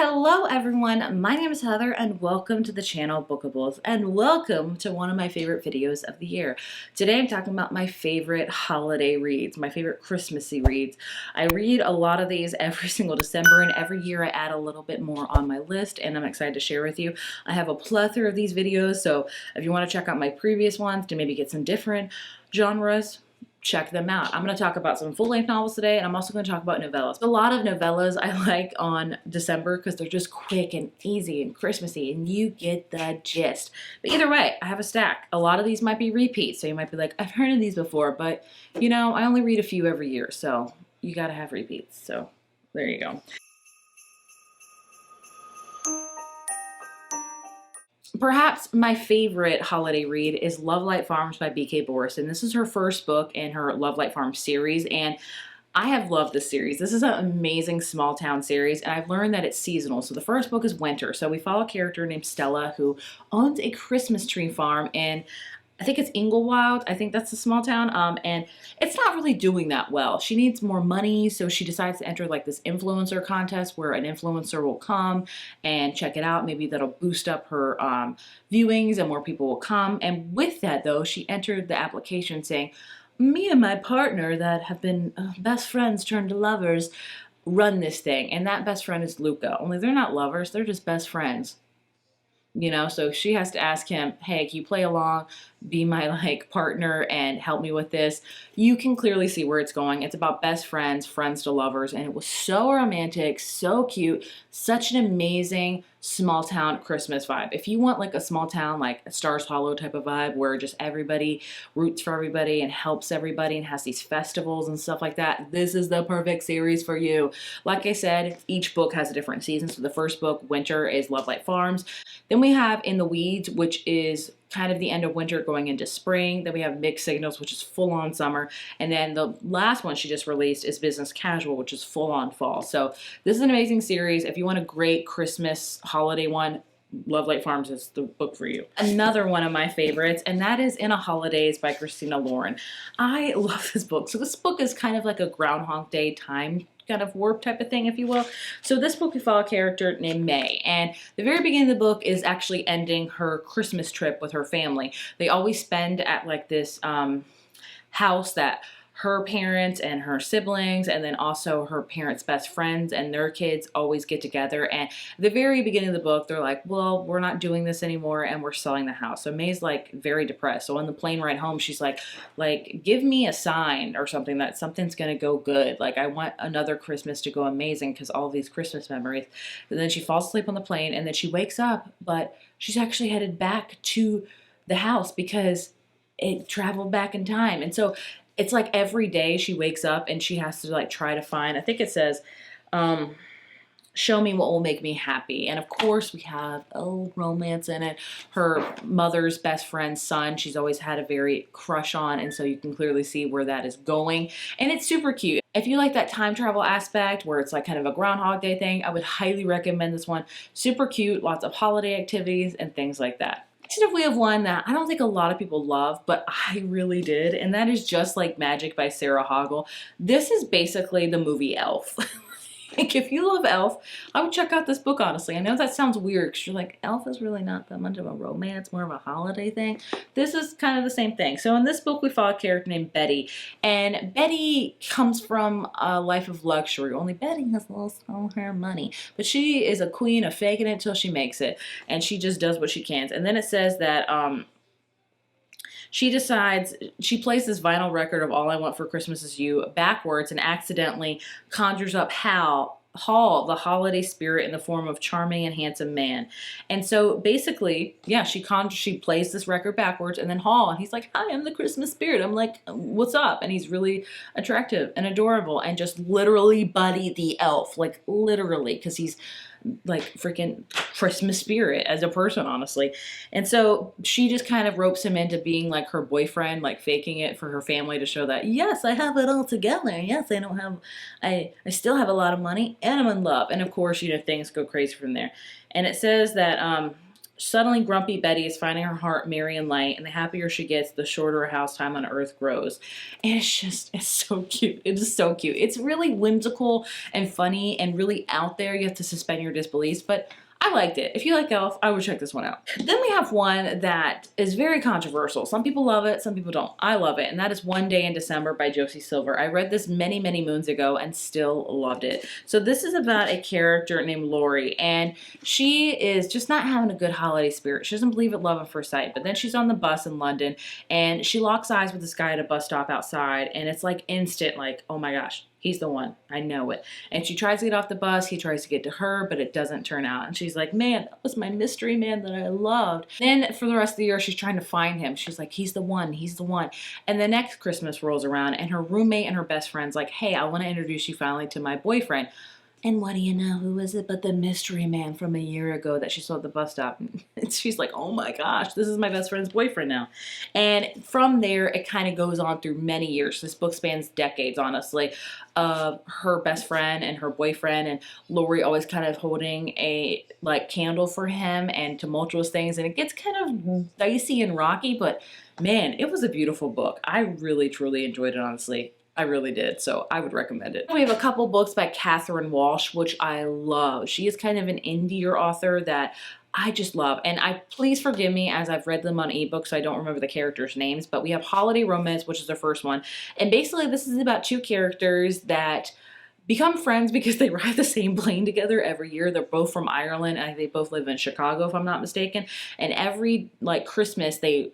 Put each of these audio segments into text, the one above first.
Hello everyone, my name is Heather and welcome to the channel Bookables and welcome to one of my favorite videos of the year. Today I'm talking about my favorite holiday reads, my favorite Christmassy reads. I read a lot of these every single December and every year I add a little bit more on my list and I'm excited to share with you. I have a plethora of these videos, so if you want to check out my previous ones to maybe get some different genres, check them out. I'm going to talk about some full-length novels today, and I'm also going to talk about novellas. A lot of novellas I like on December because they're just quick and easy and Christmassy, and you get the gist. But either way, I have a stack. A lot of these might be repeats, so you might be like, I've heard of these before, but you know, I only read a few every year, so you got to have repeats. So there you go. Perhaps my favorite holiday read is Love Light Farms by B.K. Borison. This is her first book in her Love Light Farms series, and I have loved this series. This is an amazing small town series, and I've learned that it's seasonal. So the first book is winter. So we follow a character named Stella who owns a Christmas tree farm in, I think it's Inglewild. I think that's a small town. And it's not really doing that well. She needs more money, so she decides to enter like this influencer contest where an influencer will come and check it out. Maybe that'll boost up her viewings and more people will come. And with that, though, she entered the application saying, me and my partner that have been best friends turned to lovers run this thing. And that best friend is Luca. Only they're not lovers, they're just best friends. You know, so she has to ask him, hey, can you play along, be my like partner and help me with this? You can clearly see where it's going. It's about best friends, friends to lovers, and it was so romantic, so cute, such an amazing small town Christmas vibe. If you want like a small town, like a Stars Hollow type of vibe where just everybody roots for everybody and helps everybody and has these festivals and stuff like that, this is the perfect series for you. Like I said, each book has a different season. So the first book, Winter, is Love Light Farms. Then we have In the Weeds, which is kind of the end of winter going into spring. Then we have Mixed Signals, which is full on summer. And then the last one she just released is Business Casual, which is full on fall. So this is an amazing series. If you want a great Christmas holiday one, Love Light Farms is the book for you. Another one of my favorites, and that is In a Holidays by Christina Lauren. I love this book. So this book is kind of like a Groundhog Day time kind of warp type of thing, if you will. So this book, we follow a character named May, and the very beginning of the book is actually ending her Christmas trip with her family. They always spend at like this house that her parents and her siblings and then also her parents' best friends and their kids always get together. And at the very beginning of the book, they're like, well, we're not doing this anymore and we're selling the house. So May's like very depressed. So on the plane ride home, she's like, give me a sign or something that something's going to go good. Like I want another Christmas to go amazing because all these Christmas memories. And then she falls asleep on the plane and then she wakes up, but she's actually headed back to the house because it traveled back in time. And so it's like every day she wakes up and she has to like try to find, I think it says, show me what will make me happy. And of course we have romance in it. Her mother's best friend's son, she's always had a very crush on. And so you can clearly see where that is going. And it's super cute. If you like that time travel aspect where it's like kind of a Groundhog Day thing, I would highly recommend this one. Super cute, lots of holiday activities and things like that. Next, we have one that I don't think a lot of people love, but I really did, and that is Just Like Magic by Sarah Hoggle. This is basically the movie Elf. Like, if you love Elf, I would check out this book, honestly. I know that sounds weird because you're like, Elf is really not that much of a romance, more of a holiday thing. This is kind of the same thing. So in this book, we follow a character named Betty. And Betty comes from a life of luxury. Only Betty has lost all her money. But she is a queen of faking it till she makes it. And she just does what she can. And then it says that she decides, she plays this vinyl record of All I Want for Christmas Is You backwards and accidentally conjures up Hall, the holiday spirit in the form of charming and handsome man. And so basically, yeah, she plays this record backwards and then Hall, and he's like, hi, I'm the Christmas spirit. I'm like, what's up? And he's really attractive and adorable and just literally Buddy the elf, like literally, because he's like freaking Christmas spirit as a person, honestly. And so she just kind of ropes him into being like her boyfriend, like faking it for her family to show that, yes, I have it all together. Yes, I still have a lot of money and I'm in love. And of course, you know, things go crazy from there. And it says that Suddenly, grumpy Betty is finding her heart merry and light, and the happier she gets, the shorter her house time on Earth grows. And it's so cute. It is so cute. It's really whimsical and funny and really out there. You have to suspend your disbelief, but I liked it. If you like Elf, I would check this one out. Then we have one that is very controversial. Some people love it, some people don't. I love it, and that is One Day in December by Josie Silver. I read this many, many moons ago and still loved it. So this is about a character named Lori, and she is just not having a good holiday spirit. She doesn't believe in love at first sight, but then she's on the bus in London, and she locks eyes with this guy at a bus stop outside, and it's like instant, like, oh my gosh, he's the one. I know it. And she tries to get off the bus. He tries to get to her, but it doesn't turn out. And she's like, man, that was my mystery man that I loved. Then for the rest of the year, she's trying to find him. She's like, he's the one. He's the one. And the next Christmas rolls around, and her roommate and her best friend's like, hey, I want to introduce you finally to my boyfriend. And what do you know? Who is it but the mystery man from a year ago that she saw at the bus stop? And she's like, oh my gosh, this is my best friend's boyfriend now. And from there, it kind of goes on through many years. This book spans decades, honestly, of her best friend and her boyfriend, and Lori always kind of holding a candle for him, and tumultuous things. And it gets kind of dicey and rocky, but man, it was a beautiful book. I really, truly enjoyed it, honestly. I really did, so I would recommend it. We have a couple books by Catherine Walsh, which I love. She is kind of an indie author that I just love. And please forgive me as I've read them on ebook, so I don't remember the characters' names, but we have Holiday Romance, which is the first one. And basically this is about two characters that become friends because they ride the same plane together every year. They're both from Ireland, and they both live in Chicago, if I'm not mistaken. And every Christmas they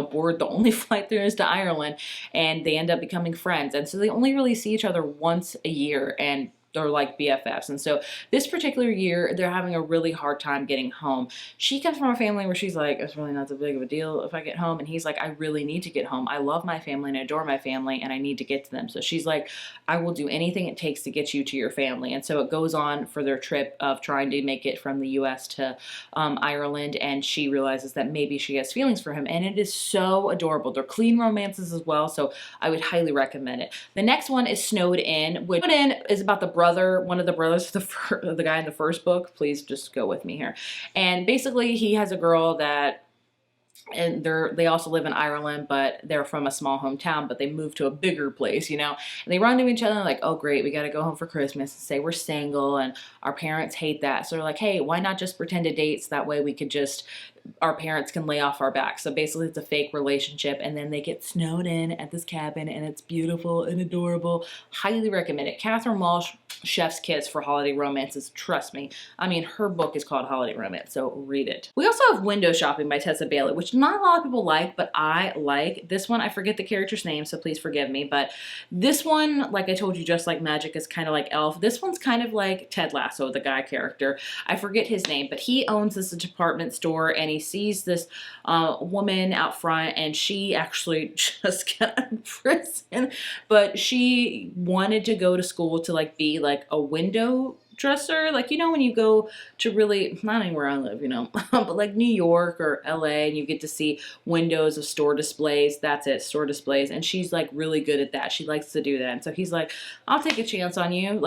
board the only flight there is to Ireland, and they end up becoming friends. And so they only really see each other once a year, and they're like BFFs. And so this particular year, they're having a really hard time getting home. She comes from a family where she's like, it's really not that big of a deal if I get home. And he's like, I really need to get home. I love my family and I adore my family, and I need to get to them. So she's like, I will do anything it takes to get you to your family. And so it goes on for their trip of trying to make it from the US to Ireland. And she realizes that maybe she has feelings for him. And it is so adorable. They're clean romances as well. So I would highly recommend it. The next one is Snowed In, which is about the one of the brothers of the guy in the first book. Please just go with me here. And basically he has a girl that, and they also live in Ireland, but they're from a small hometown, but they moved to a bigger place, and they run into each other like, oh great, we got to go home for Christmas and say we're single, and our parents hate that. So they're like, hey, why not just pretend to date, so that way we could our parents can lay off our back. So basically it's a fake relationship, and then they get snowed in at this cabin, and it's beautiful and adorable. Highly recommend it. Catherine Walsh, chef's kiss for holiday romances. Trust me. I mean, her book is called Holiday Romance, so read it. We also have Window Shopping by Tessa Bailey, which not a lot of people like, but I like. This one, I forget the character's name, so please forgive me, but this one, like I told you, just like magic, is kind of like Elf. This one's kind of like Ted Lasso, the guy character. I forget his name, but he owns this department store, and he sees this woman out front, and she actually just got out of prison, but she wanted to go to school to be a window dresser, when you go to really, not anywhere I live, but New York or LA, and you get to see windows of store displays. That's it, store displays. And she's really good at that. She likes to do that. And so he's like, I'll take a chance on you,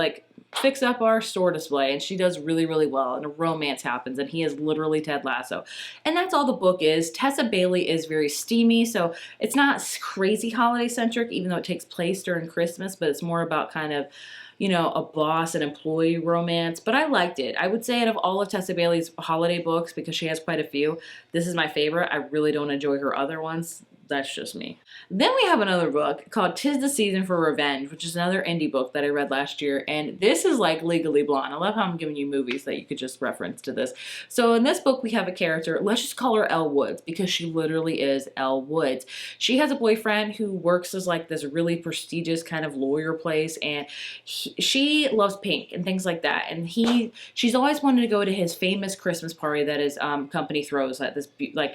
fix up our store display. And she does really, really well, and a romance happens, and he is literally Ted Lasso. And that's all the book is. Tessa Bailey is very steamy, so it's not crazy holiday centric, even though it takes place during Christmas, but it's more about kind of a boss and employee romance. But I liked it. I would say out of all of Tessa Bailey's holiday books, because she has quite a few, this is my favorite. I really don't enjoy her other ones. That's just me. Then we have another book called 'Tis the Season for Revenge, which is another indie book that I read last year. And this is like Legally Blonde. I love how I'm giving you movies that you could just reference to this. So in this book, we have a character, let's just call her Elle Woods, because she literally is Elle Woods. She has a boyfriend who works as this really prestigious kind of lawyer place, and she loves pink and things like that. And she's always wanted to go to his famous Christmas party that his company throws at this,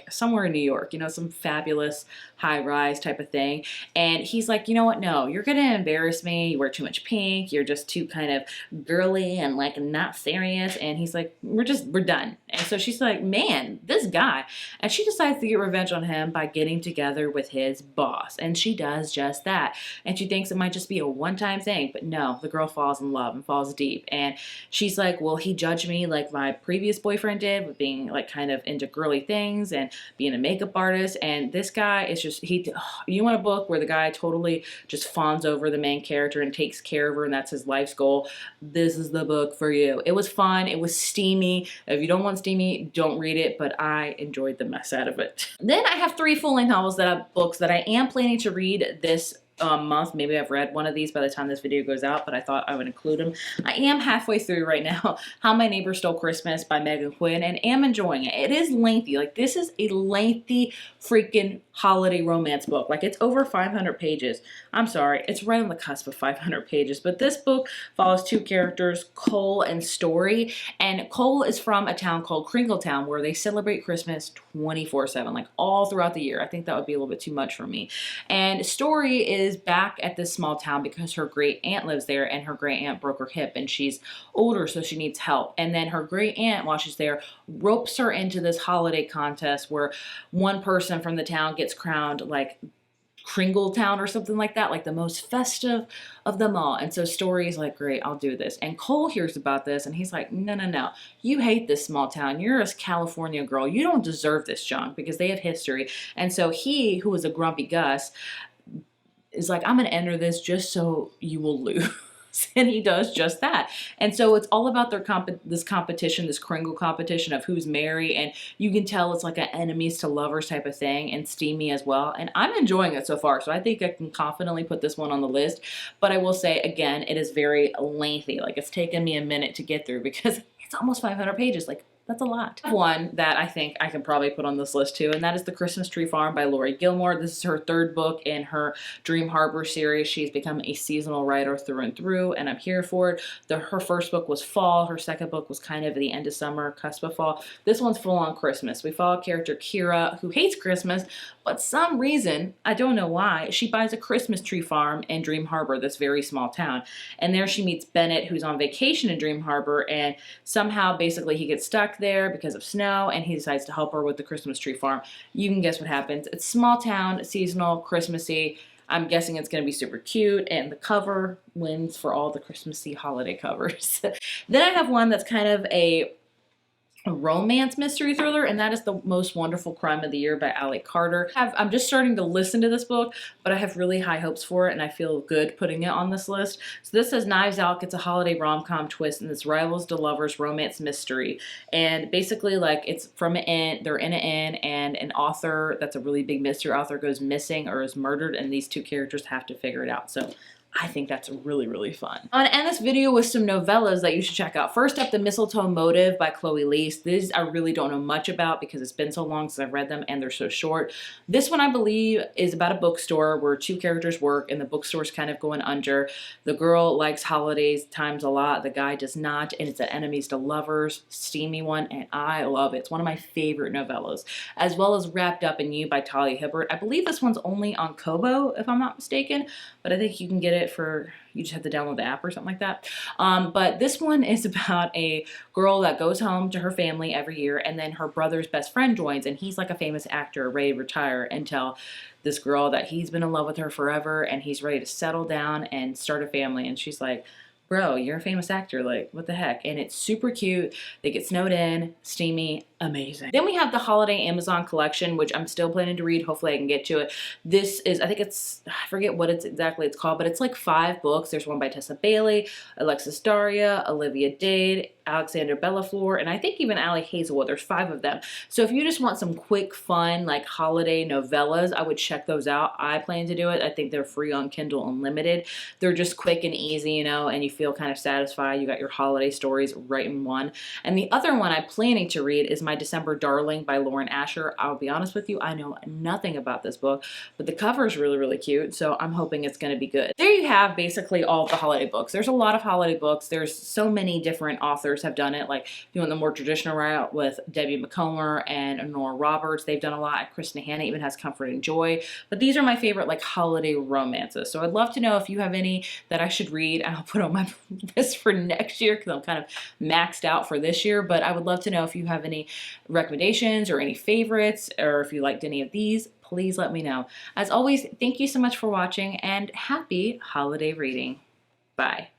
somewhere in New York, some fabulous high rise type of thing. And he's like, you know what? No, you're going to embarrass me. You wear too much pink. You're just too kind of girly and like not serious. And he's like, we're done. And so she's like, man, this guy. And she decides to get revenge on him by getting together with his boss. And she does just that. And she thinks it might just be a one-time thing. But no, the girl falls in love and falls deep. And she's like, well, he judged me like my previous boyfriend did with being like kind of into girly things and being a makeup artist. And this guy is just, you want a book where the guy totally just fawns over the main character and takes care of her and that's his life's goal, this is the book for you. It was fun. It was steamy. If you don't want steamy, don't read it, but I enjoyed the mess out of it. Then I have 3 full-length novels books that I am planning to read this month. Maybe I've read one of these by the time this video goes out, but I thought I would include them. I am halfway through right now How My Neighbor Stole Christmas by Megan Quinn, and am enjoying it. It is lengthy. Like, this is a lengthy freaking holiday romance book. Like, it's over 500 pages. I'm sorry, it's right on the cusp of 500 pages, but this book follows 2 characters, Cole and Story, and Cole is from a town called Crinkletown where they celebrate Christmas 24/7, like all throughout the year. I think that would be a little bit too much for me. And Story is back at this small town because her great aunt lives there, and her great aunt broke her hip and she's older, so she needs help. And then her great aunt, while she's there, ropes her into this holiday contest where one person from the town gets crowned like Kringletown or something like that, like the most festive of them all. And so Story's like, great, I'll do this. And Cole hears about this and he's like, no, no, no, you hate this small town. You're a California girl. You don't deserve this junk, because they have history. And so he, who was a grumpy Gus, is like, I'm going to enter this just so you will lose. And he does just that. And so it's all about this competition, this Kringle competition of who's merry. And you can tell it's like an enemies to lovers type of thing, and steamy as well. And I'm enjoying it so far. So I think I can confidently put this one on the list. But I will say, again, it is very lengthy. Like, it's taken me a minute to get through because it's almost 500 pages. Like, that's a lot. One that I think I can probably put on this list too, and that is The Christmas Tree Farm by Lori Gilmore. This is her 3rd book in her Dream Harbor series. She's become a seasonal writer through and through, and I'm here for it. Her first book was fall. Her second book was kind of the end of summer, cusp of fall. This one's full on Christmas. We follow character Kira, who hates Christmas, but some reason, I don't know why, she buys a Christmas tree farm in Dream Harbor, this very small town. And there she meets Bennett, who's on vacation in Dream Harbor, and somehow basically he gets stuck there because of snow, and he decides to help her with the Christmas tree farm. You can guess what happens. It's small town, seasonal, Christmassy. I'm guessing it's going to be super cute, and the cover wins for all the Christmassy holiday covers. Then I have one that's kind of a romance mystery thriller, and that is The Most Wonderful Crime of the Year by Ali Carter. I'm just starting to listen to this book, but I have really high hopes for it, and I feel good putting it on this list. So this says Knives Out gets a holiday rom-com twist in this rivals to lovers romance mystery. And basically, like, it's from an inn, they're in an inn, and an author that's a really big mystery author goes missing or is murdered, and these 2 characters have to figure it out. So I think that's really, really fun. I want to end this video with some novellas that you should check out. First up, The Mistletoe Motive by Chloe Leese. These I really don't know much about because it's been so long since I've read them and they're so short. This one, I believe, is about a bookstore where 2 characters work and the bookstore's kind of going under. The girl likes holidays times a lot. The guy does not, and it's an enemies to lovers, steamy one, and I love it. It's one of my favorite novellas. As well as Wrapped Up in You by Talia Hibbert. I believe this one's only on Kobo, if I'm not mistaken, but I think you can get it for, you just have to download the app or something like that. But this one is about a girl that goes home to her family every year, and then her brother's best friend joins, and he's like a famous actor ready to retire, and tell this girl that he's been in love with her forever and he's ready to settle down and start a family. And she's like, bro, you're a famous actor, like, what the heck? And it's super cute. They get snowed in, steamy, amazing. Then we have the holiday Amazon collection, which I'm still planning to read. Hopefully I can get to it. This is, I think it's, I forget what it's called, but it's like 5 books. There's one by Tessa Bailey, Alexis Daria, Olivia Dade, Alexander Bellafleur, and I think even Ali Hazelwood. There's 5 of them. So if you just want some quick, fun, like holiday novellas, I would check those out. I plan to do it. I think they're free on Kindle Unlimited. They're just quick and easy, you know, and you feel kind of satisfied. You got your holiday stories right in one. And the other one I'm planning to read is My December Darling by Lauren Asher. I'll be honest with you, I know nothing about this book, but the cover is really, really cute, so I'm hoping it's going to be good. There you have basically all the holiday books. There's a lot of holiday books. There's so many different authors authors have done it, like doing the more traditional route with Debbie McComber and Nora Roberts. They've done a lot. Kristen Hanna even has Comfort and Joy. But these are my favorite like holiday romances. So I'd love to know if you have any that I should read, and I'll put on my list for next year because I'm kind of maxed out for this year. But I would love to know if you have any recommendations or any favorites, or if you liked any of these, please let me know. As always, thank you so much for watching, and happy holiday reading. Bye.